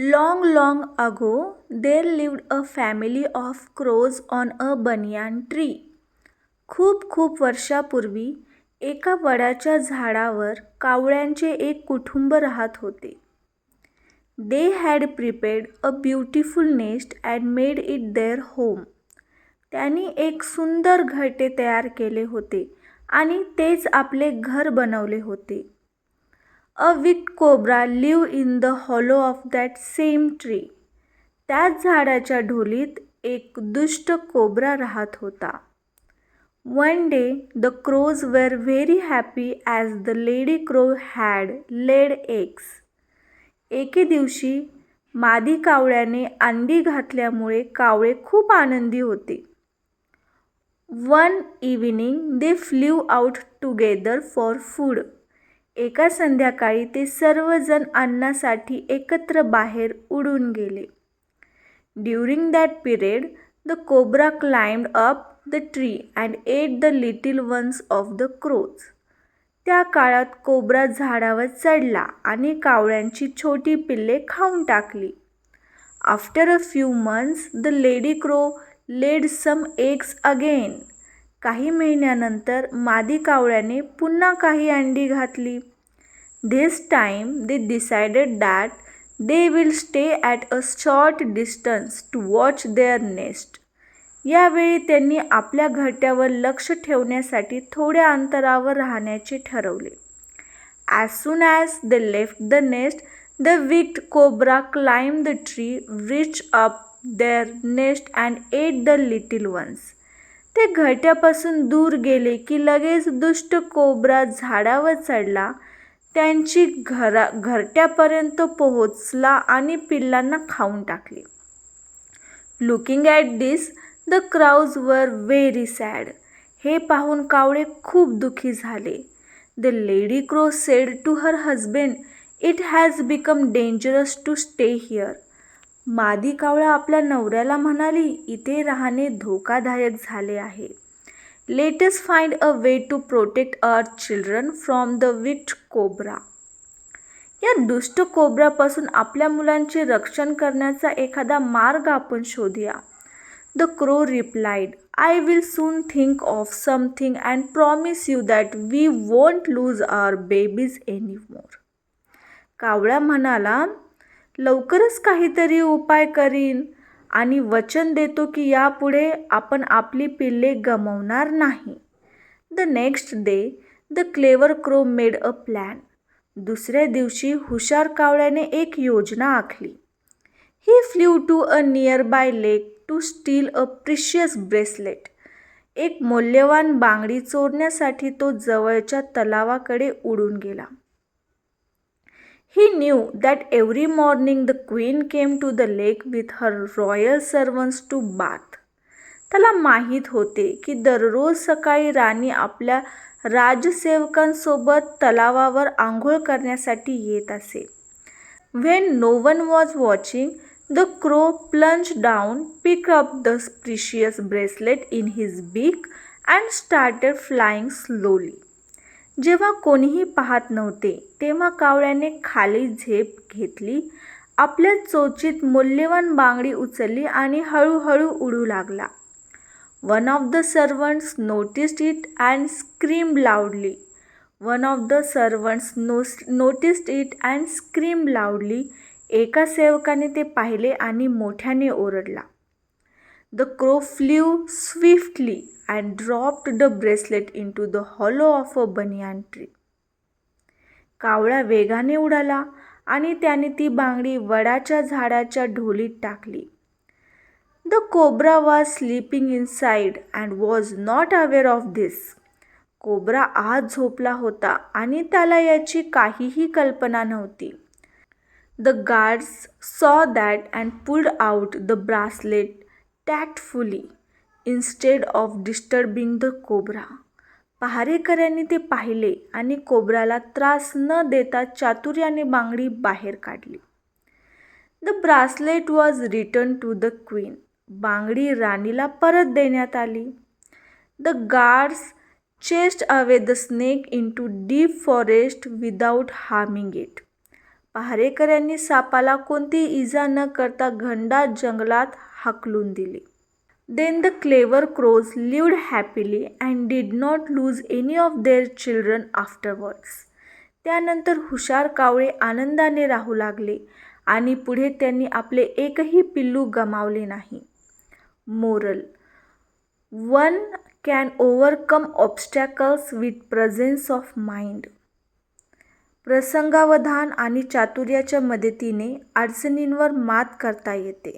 Long, long ago, there lived a family of crows on a banyan tree. खूप खूप वर्षापूर्वी एका वडाच्या झाडावर कावळ्यांचे एक कुटुंब राहत होते. They had prepared a beautiful nest and made it their home. त्यांनी एक सुंदर घरटे तयार केले होते आणि तेच आपले घर बनवले होते. A wicked cobra lived in the hollow of that same tree. त्याच झाडाच्या ढोलीत एक दुष्ट कोब्रा राहत होता. One day the crows were very happy as the lady crow had laid eggs. एके दिवशी मादी कावळ्याने अंडी घातल्यामुळे कावळे खूप आनंदी होते. One evening they flew out together for food. एका संध्याकाळी ते सर्वजण अन्नासाठी एकत्र बाहेर उडून गेले. During that period, the cobra climbed up the tree and ate the little ones of the crows. त्या काळात कोब्रा झाडावर चढला आणि कावळ्यांची छोटी पिल्ले खाऊन टाकली. After a few months, the lady crow laid some eggs again. काही महिन्यानंतर मादी कावळ्याने पुन्हा काही अंडी घातली. This time they decided that they will stay at a short distance to watch their nest. यावेळी त्यांनी आपल्या घरट्यावर लक्ष ठेवण्यासाठी थोड्या अंतरावर राहण्याचे ठरवले. As soon as they left the nest, the wicked cobra climbed the tree, reached up their nest and ate the little ones. ते घरट्यापासून दूर गेले की लगेच दुष्ट कोब्रा झाडावर चढला, त्यांची घरट्यापर्यंत पोहोचला आणि पिल्लांना खाऊन टाकले. Looking at this, the crows were very sad. हे पाहून कावळे खूप दुःखी झाले. The lady crow said to her husband, "It has become dangerous to stay here." मादी कावळा आपल्या नवऱ्याला म्हणाली, इथे राहणे धोकादायक झाले आहे. Let us find a way to protect our children from the wicked cobra. या दुष्ट कोब्रापासून आपल्या मुलांचे रक्षण करण्याचा एखादा मार्ग आपण शोधूया. The crow replied, "I will soon think of something and promise you that we won't lose our babies anymore." कावळा म्हणाला, लवकरच काहीतरी उपाय करीन आणि वचन देतो की यापुढे आपण आपली पिल्ले गमावणार नाही. The next day, the clever crow made a plan. दुसऱ्या दिवशी हुशार कावळ्याने एक योजना आखली. He flew to a nearby lake to steal a precious bracelet. एक मौल्यवान बांगडी चोरण्यासाठी तो जवळच्या तलावाकडे उडून गेला. He knew that every morning the queen came to the lake with her royal servants to bath. त्याला माहीत होते की दररोज सकाळी राणी आपल्या राजसेवकांसोबत तलावावर आंघोळ करण्यासाठी येत असे. When no one was watching, the crow plunged down, picked up the precious bracelet in his beak and started flying slowly. जेव्हा कोणीही पाहत नव्हते तेव्हा कावळ्याने खाली झेप घेतली, आपल्या चोचीत मौल्यवान बांगडी उचलली आणि हळूहळू उडू लागला. One of the servants noticed it and screamed loudly. एका सेवकाने ते पाहिले आणि मोठ्याने ओरडला. The crow flew swiftly and dropped the bracelet into the hollow of a banyan tree. कावळा वेगाने उडाला आणि त्याने ती बांगडी वडाच्या झाडाच्या ढोलीत टाकली. The cobra was sleeping inside and was not aware of this. Cobra आत झोपला होता आणि त्याला याची काहीही कल्पना नव्हती. The guards saw that and pulled out the bracelet tactfully instead of disturbing the cobra. पहारेकऱ्यांनी ते पाहिले आणि कोब्राला त्रास न देता चातुर्याने बांगडी बाहेर काढली. The bracelet was returned to the queen. बांगडी राणीला परत देण्यात आली. The guards chased away the snake into deep forest without harming it. पहारेकऱ्यांनी सापाला कोणतीही इजा न करता घनदाट जंगलात हाकलून दिले. Then the clever crows lived happily and did not lose any of their children afterwards. त्यानंतर हुशार कावळे आनंदाने राहू लागले आणि पुढे त्यांनी आपले एकही पिल्लू गमावले नाही. Moral: one can overcome obstacles with presence of mind. प्रसंगावधान आणि चातुर्याच्या मदतीने अडचणींवर मात करता येते.